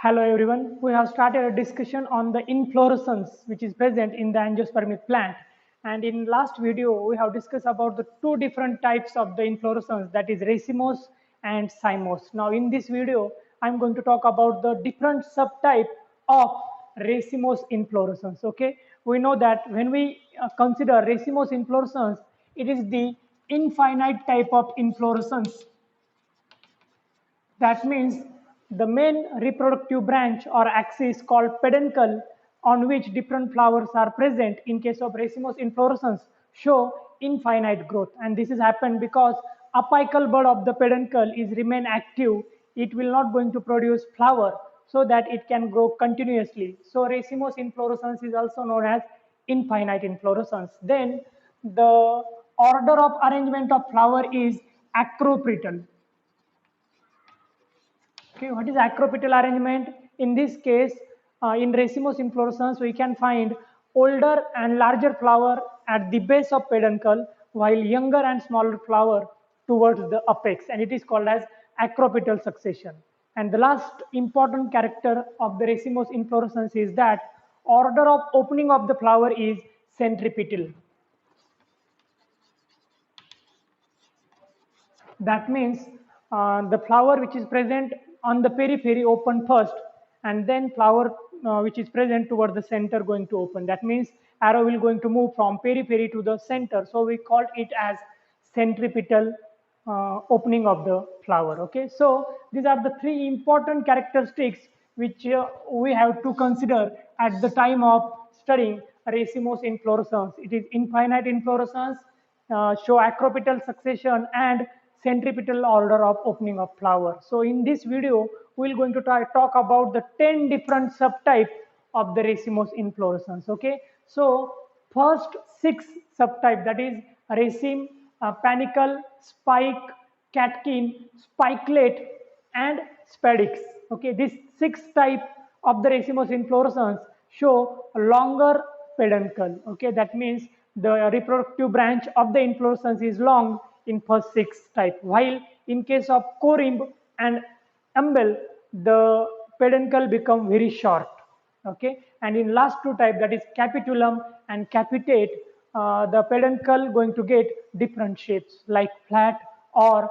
Hello everyone. We have started a discussion on the inflorescence which is present in the angiospermic plant. And in last video, we have discussed about the two different types of the inflorescence, that is racemose and cymose. Now in this video, I'm going to talk about the different subtype of racemose inflorescence. Okay, we know that when we consider racemose inflorescence, it is the infinite type of inflorescence. That means the main reproductive branch or axis called peduncle on which different flowers are present in case of racemose inflorescence show infinite growth, and this has happened because apical bud of the peduncle is remain active. It will not going to produce flower so that it can grow continuously. So racemose inflorescence is also known as infinite inflorescence. Then the order of arrangement of flower is acropetal. Okay, what is acropetal arrangement? In this case, in racemose inflorescence, we can find older and larger flower at the base of peduncle, while younger and smaller flower towards the apex, and it is called as acropetal succession. And the last important character of the racemose inflorescence is that order of opening of the flower is centripetal. That means the flower which is present on the periphery open first, and then flower which is present towards the center going to open. That means arrow will going to move from periphery to the center. So we call it as centripetal opening of the flower. Okay, so these are the three important characteristics which we have to consider at the time of studying racemose inflorescence. It is infinite inflorescence, show acropetal succession, and centripetal order of opening of flower. So in this video, we're going to talk about the 10 different subtypes of the racemose inflorescence. Okay, so first 6 subtype, that is raceme, panicle, spike, catkin, spikelet, and spadix. Okay, these 6 type of the racemose inflorescence show a longer peduncle. Okay, that means the reproductive branch of the inflorescence is long in first 6 type, while in case of corymb and umbel, the peduncle become very short. Okay, and in last 2 type, that is capitulum and capitate, the peduncle going to get different shapes like flat or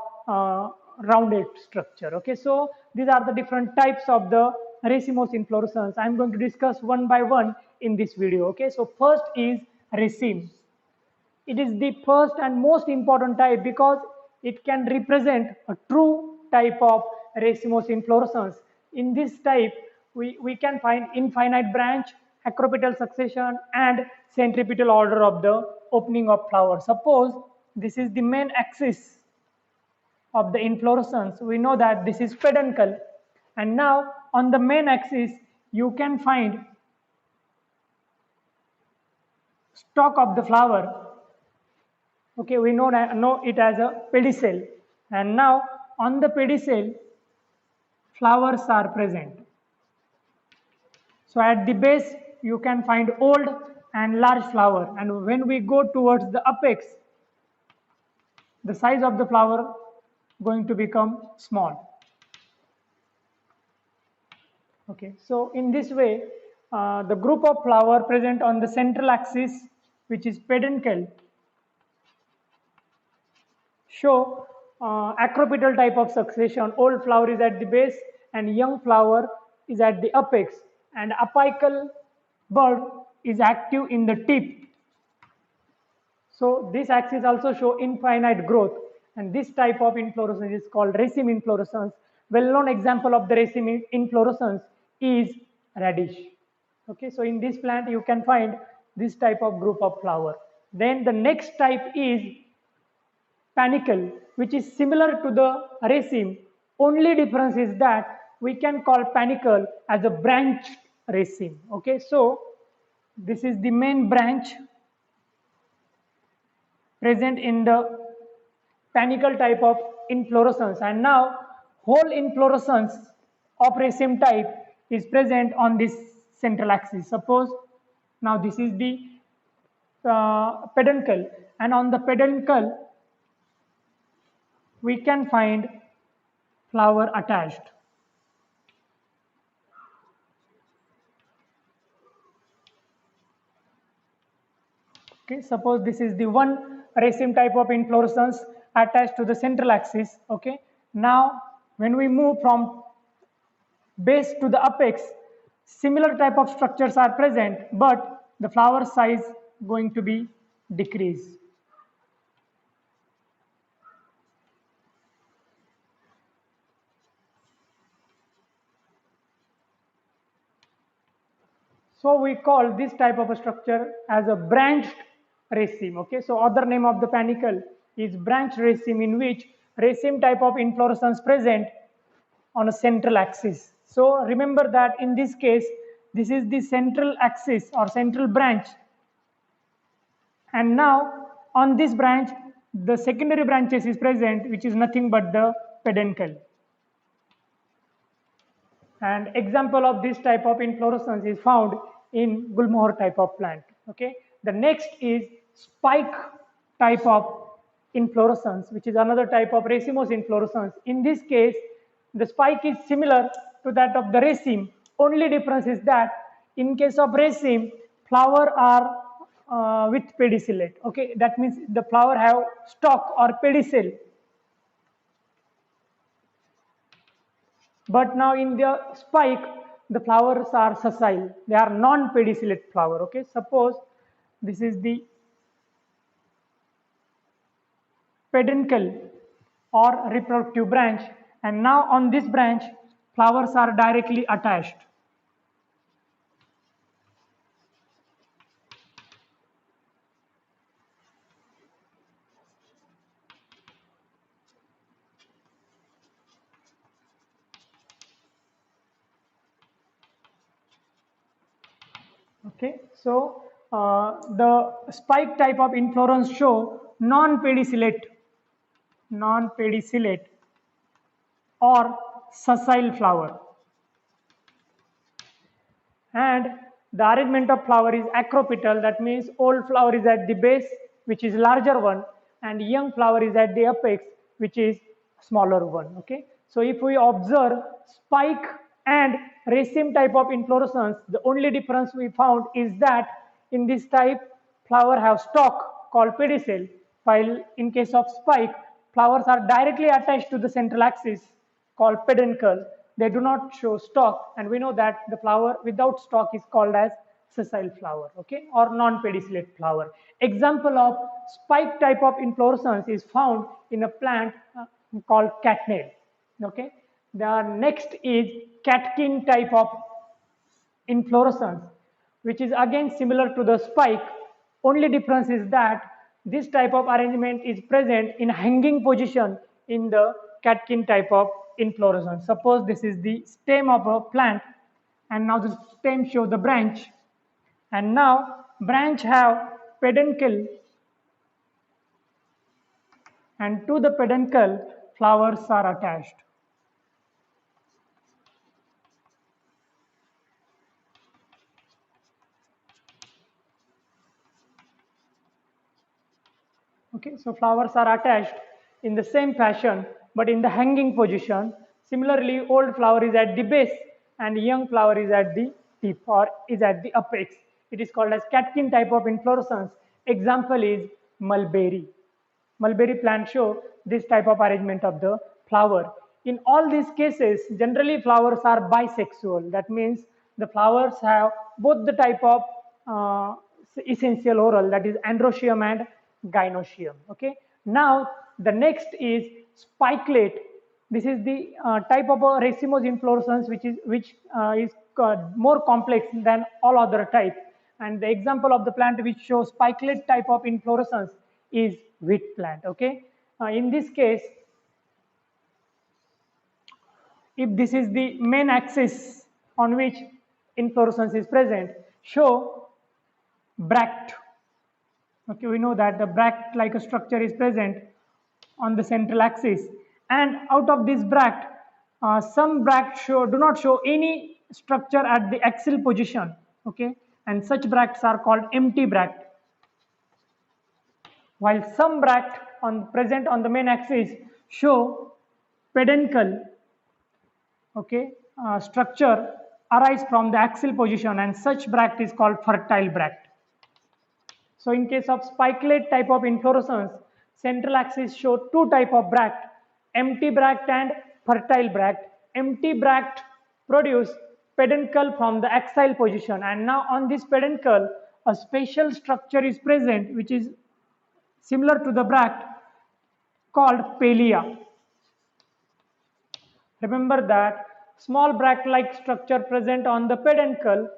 rounded structure. Okay, so these are the different types of the racemose inflorescence. I am going to discuss one by one in this video. Okay, so first is raceme. It is the first and most important type because it can represent a true type of racemose inflorescence. In this type, we can find infinite branch, acropetal succession, and centripetal order of the opening of flower. Suppose this is the main axis of the inflorescence. We know that this is peduncle, and now on the main axis you can find stalk of the flower. Okay, we know it as a pedicel, and now on the pedicel flowers are present. So at the base you can find old and large flower, and when we go towards the apex, the size of the flower going to become small. Okay, so in this way, the group of flower present on the central axis, which is peduncle, show acropetal type of succession. Old flower is at the base and young flower is at the apex, and apical bud is active in the tip. So this axis also show infinite growth, and this type of inflorescence is called raceme inflorescence. Well-known example of the raceme inflorescence is radish. Okay, so in this plant you can find this type of group of flower. Then the next type is panicle, which is similar to the raceme. Only difference is that we can call panicle as a branched raceme. Okay, so this is the main branch present in the panicle type of inflorescence, and now whole inflorescence of raceme type is present on this central axis. Suppose now this is the peduncle, and on the peduncle we can find flower attached. Okay, suppose this is the one raceme type of inflorescence attached to the central axis. Okay, now when we move from base to the apex, similar type of structures are present, but the flower size going to be decreased. So we call this type of a structure as a branched raceme. Okay, so other name of the panicle is branched raceme, in which raceme type of inflorescence present on a central axis. So remember that in this case, this is the central axis or central branch, and now on this branch, the secondary branches is present, which is nothing but the peduncle. And example of this type of inflorescence is found in Gulmohar type of plant. Okay. The next is spike type of inflorescence, which is another type of racemose inflorescence. In this case, the spike is similar to that of the raceme. Only difference is that in case of raceme, flower are with pedicellate. Okay, that means the flower have stalk or pedicel. But now in the spike, the flowers are sessile. They are non-pedicellate flower. Okay, suppose this is the peduncle or reproductive branch, and now on this branch, flowers are directly attached. Okay, so the spike type of inflorescence show non-pedicellate or sessile flower, and the arrangement of flower is acropetal. That means old flower is at the base, which is larger one, and young flower is at the apex, which is smaller one. Okay, so if we observe spike and raceme type of inflorescence, the only difference we found is that in this type flower have stalk called pedicel, while in case of spike flowers are directly attached to the central axis called peduncle. They do not show stalk, and we know that the flower without stalk is called as sessile flower, okay, or non-pedicellate flower. Example of spike type of inflorescence is found in a plant called catnail. Okay, the next is catkin type of inflorescence, which is again similar to the spike. Only difference is that this type of arrangement is present in hanging position in the catkin type of inflorescence. Suppose this is the stem of a plant, and now the stem show the branch, and now branch have peduncle, and to the peduncle flowers are attached. Okay, so flowers are attached in the same fashion, but in the hanging position. Similarly, old flower is at the base and young flower is at the tip or is at the apex. It is called as catkin type of inflorescence. Example is mulberry. Mulberry plant show this type of arrangement of the flower. In all these cases, generally flowers are bisexual. That means the flowers have both the type of essential whorl, that is androecium and gynoecium. Okay. Now the next is spikelet. This is the type of a racemose inflorescence which is more complex than all other type. And the example of the plant which shows spikelet type of inflorescence is wheat plant. Okay. In this case, if this is the main axis on which inflorescence is present, show bract. Okay, we know that the bract like a structure is present on the central axis, and out of this bract, some bract do not show any structure at the axial position. Okay, and such bracts are called empty bract, while some bract present on the main axis show peduncle. Okay, structure arise from the axial position, and such bract is called fertile bract. So in case of spikelets type of inflorescence, central axis show two type of bract, empty bract and fertile bract. Empty bract produce peduncle from the axial position, and now on this peduncle a special structure is present which is similar to the bract called palea. Remember that small bract-like structure present on the peduncle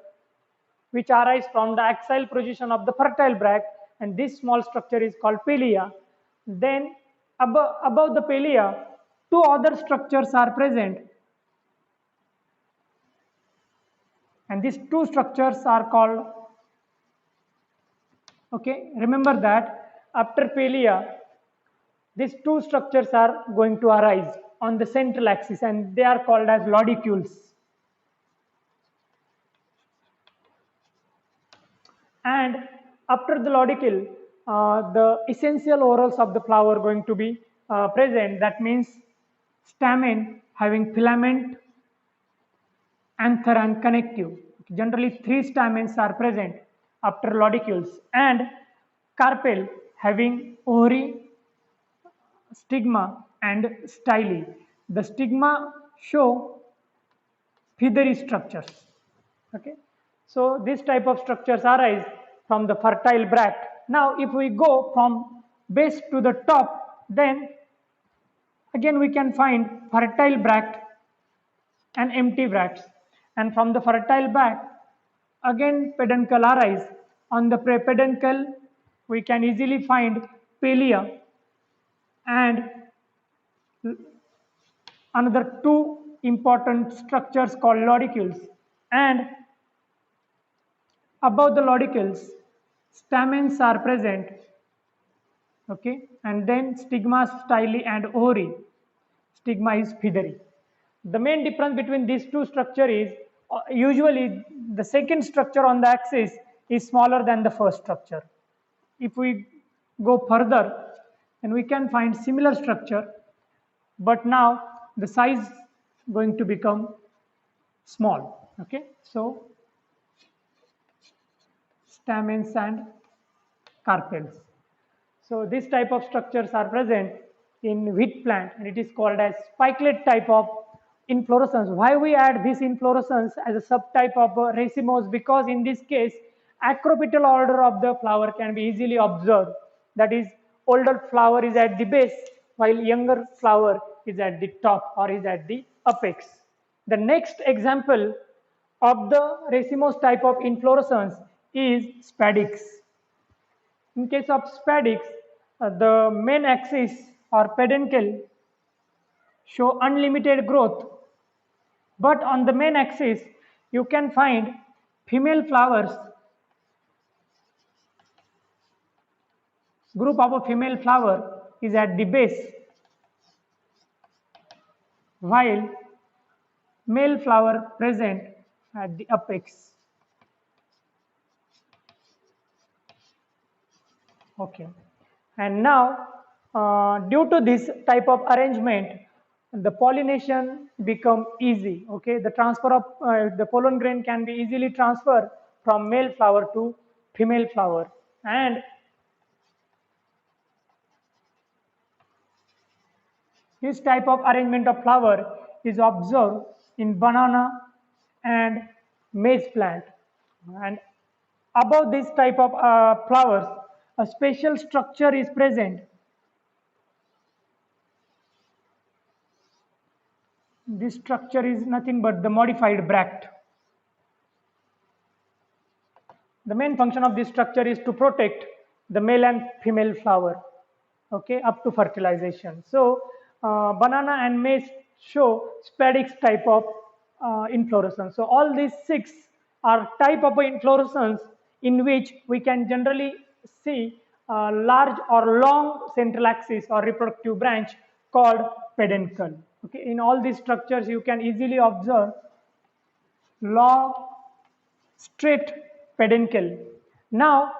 which arise from the axial position of the fertile bract, and this small structure is called palea. Then above the palea, two other structures are present, and these two structures are called, okay, remember that after palea, these two structures are going to arise on the central axis and they are called as lodicules. And after the lodicule, the essential orals of the flower going to be present. That means stamen having filament, anther and connective. Generally three stamens are present after lodicules, and carpel having ovary, stigma and style. The stigma show feathery structures. Okay, so this type of structures arise from the fertile bract. Now if we go from base to the top, then again we can find fertile bract and empty bracts, and from the fertile bract again peduncle arise. On the peduncle we can easily find palea and another two important structures called lodicules, and above the lodicules stamens are present, okay, and then stigma, style and ovary. Stigma is feathery. The main difference between these two structures is usually the second structure on the axis is smaller than the first structure. If we go further, then we can find similar structure, but now the size going to become small. Okay, so stamens and carpels. So this type of structures are present in wheat plant, and it is called as spikelet type of inflorescence. Why we add this inflorescence as a subtype of racemose? Because in this case acropetal order of the flower can be easily observed. That is, older flower is at the base while younger flower is at the top or is at the apex. The next example of the racemose type of inflorescence is spadix. In case of spadix, the main axis or peduncle show unlimited growth, but on the main axis you can find female flowers, group of a female flower is at the base while male flower present at the apex. Okay, and now due to this type of arrangement, the pollination become easy. Okay, the transfer of the pollen grain can be easily transferred from male flower to female flower, and this type of arrangement of flower is observed in banana and maize plant. And above this type of flowers, a special structure is present. This structure is nothing but the modified bract. The main function of this structure is to protect the male and female flower, okay, up to fertilization. So banana and maize show spadix type of inflorescence. So all these six are type of inflorescence in which we can generally see large or long central axis or reproductive branch called peduncle. Okay, in all these structures you can easily observe long straight peduncle. Now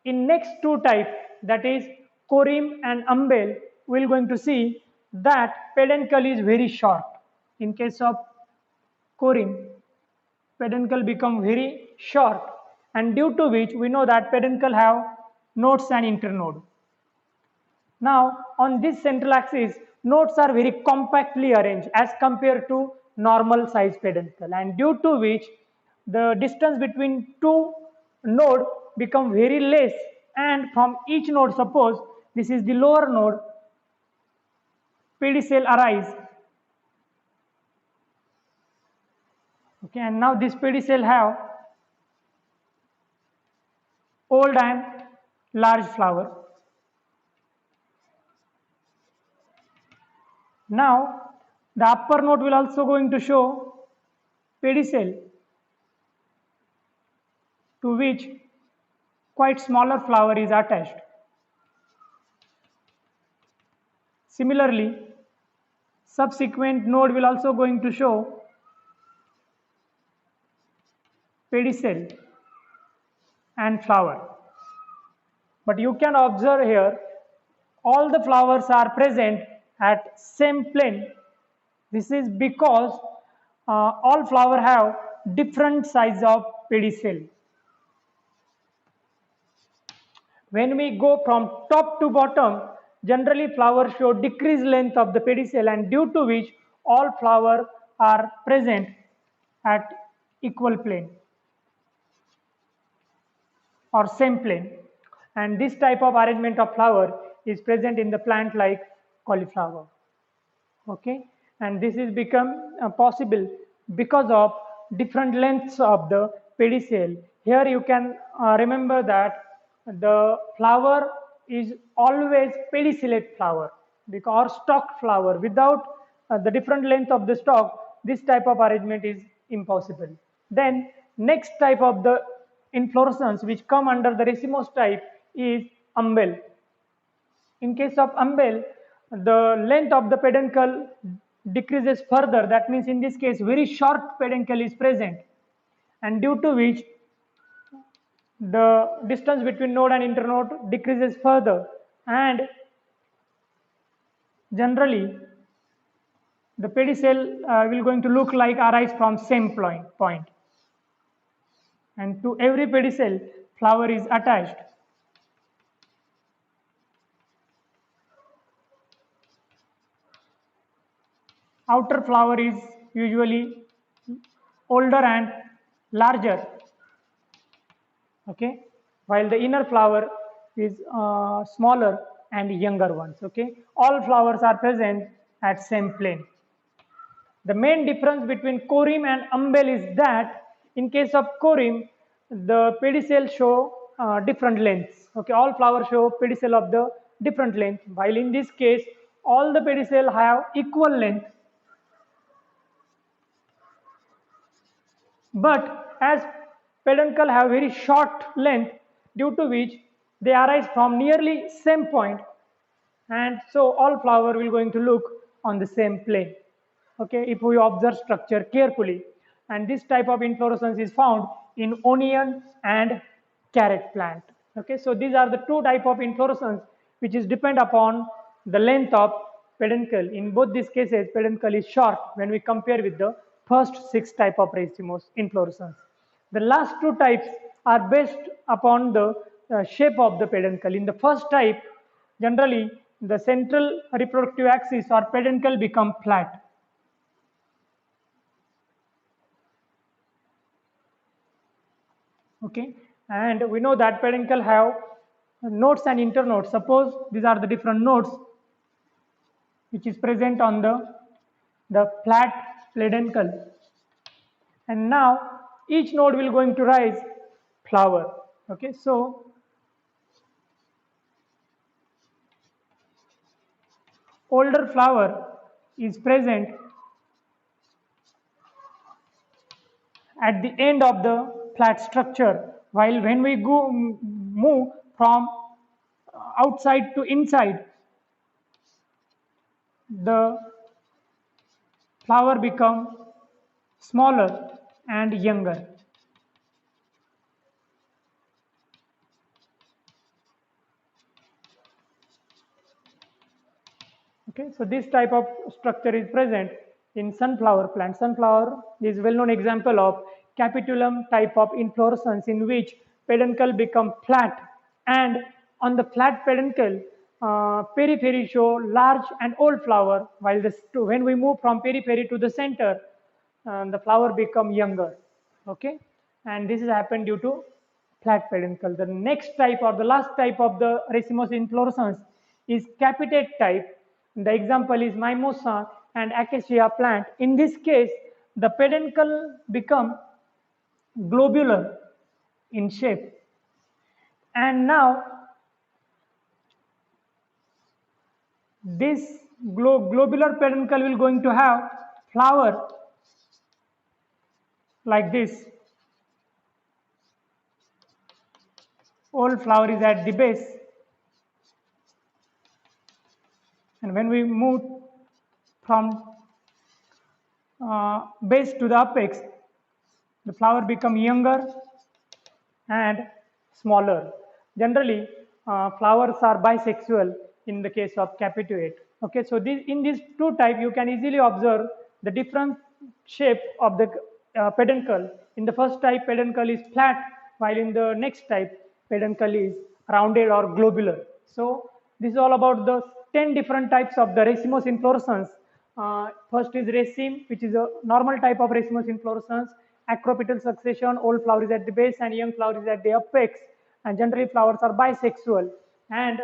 in next two type, that is corymb and umbel, we are going to see that peduncle is very short. In case of corymb, peduncle become very short, and due to which we know that peduncle have nodes and internode. Now, on this central axis, nodes are very compactly arranged as compared to normal size peduncle, and due to which the distance between two node become very less, and from each node, suppose this is the lower node, pedicel arise. Okay, and now this pedicel have old and large flower. Now, the upper node will also going to show pedicel, to which quite smaller flower is attached. Similarly, subsequent node will also going to show pedicel and flower. But you can observe here, all the flowers are present at same plane. This is because all flower have different size of pedicel. When we go from top to bottom, generally flowers show decreased length of the pedicel, and due to which all flowers are present at equal plane or same plane. And this type of arrangement of flower is present in the plant like cauliflower. Okay, and this is become possible because of different lengths of the pedicel. Here you can remember that the flower is always pedicellate flower, because stalked flower. Without the different length of the stalk, this type of arrangement is impossible. Then next type of the inflorescence which come under the racemose type is umbel. In case of umbel, the length of the peduncle decreases further. That means in this case very short peduncle is present, and due to which the distance between node and internode decreases further, and generally the pedicel will going to look like arise from same point, and to every pedicel flower is attached. Outer flower is usually older and larger, okay, while the inner flower is smaller and younger ones. Okay, all flowers are present at same plane. The main difference between corymb and umbel is that in case of corymb, the pedicel show different lengths. Okay, all flowers show pedicel of the different length, while in this case all the pedicel have equal length. But as peduncle have very short length, due to which they arise from nearly same point, and so all flower will going to look on the same plane. Okay, if we observe structure carefully, and this type of inflorescence is found in onion and carrot plant. Okay, so these are the two type of inflorescence which is depend upon the length of peduncle. In both these cases, peduncle is short when we compare with the first 6 type of racemose inflorescence. The last 2 types are based upon the shape of the peduncle. In the first type, generally the central reproductive axis or peduncle become flat. Okay, and we know that peduncle have nodes and internodes. Suppose these are the different nodes which is present on the flat peduncle, and now each node will going to rise flower. Okay, so older flower is present at the end of the flat structure, while when we go move from outside to inside, the flower become smaller and younger. Okay, so this type of structure is present in sunflower plant. Sunflower is well-known example of capitulum type of inflorescence in which peduncle become flat and on the flat peduncle, periphery show large and old flower, while when we move from periphery to the center, the flower become younger. Okay, and this has happened due to flat peduncle. The next type or the last type of the racemose inflorescence is capitate type. The example is mimosa and acacia plant. In this case, the peduncle become globular in shape, and now this globular peduncle will going to have flower like this. Old flower is at the base, and when we move from base to the apex, the flower become younger and smaller. Generally, flowers are bisexual in the case of capitate. Okay, so in these two types, you can easily observe the different shape of the peduncle. In the first type, peduncle is flat, while in the next type, peduncle is rounded or globular. So this is all about the 10 different types of the racemose inflorescence. First is raceme, which is a normal type of racemose inflorescence. Acropetal succession, old flower is at the base and young flower is at the apex. And generally flowers are bisexual. And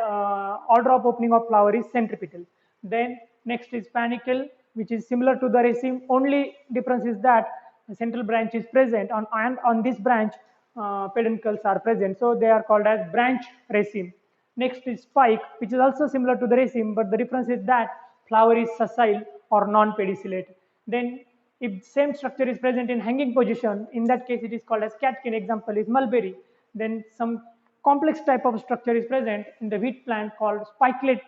order of opening of flower is centripetal. Then next is panicle, which is similar to the raceme. Only difference is that the central branch is present, and on this branch peduncles are present. So they are called as branch raceme. Next is spike, which is also similar to the raceme, but the difference is that flower is sessile or non-pedicellate. Then if same structure is present in hanging position, in that case it is called as catkin. Example is mulberry. Then some complex type of structure is present in the wheat plant called spikelet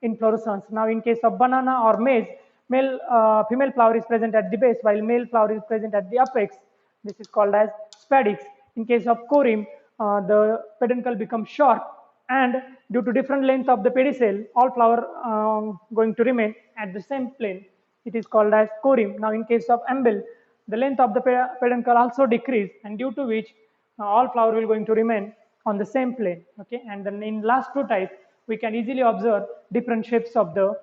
inflorescence. Now in case of banana or maize, female flower is present at the base while male flower is present at the apex. This is called as spadix. In case of corim, the peduncle becomes short, and due to different length of the pedicel, all flower going to remain at the same plane. It is called as corim. Now in case of umbel, the length of the peduncle also decrease, and due to which all flower will going to remain on the same plane. Okay, and then in last two types, we can easily observe different shapes of the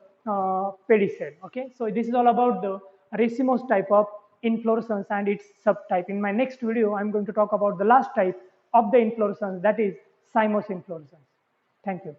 pedicel. Okay, so this is all about the racemose type of inflorescence and its subtype. In my next video, I'm going to talk about the last type of the inflorescence, that is cymose inflorescence. Thank you.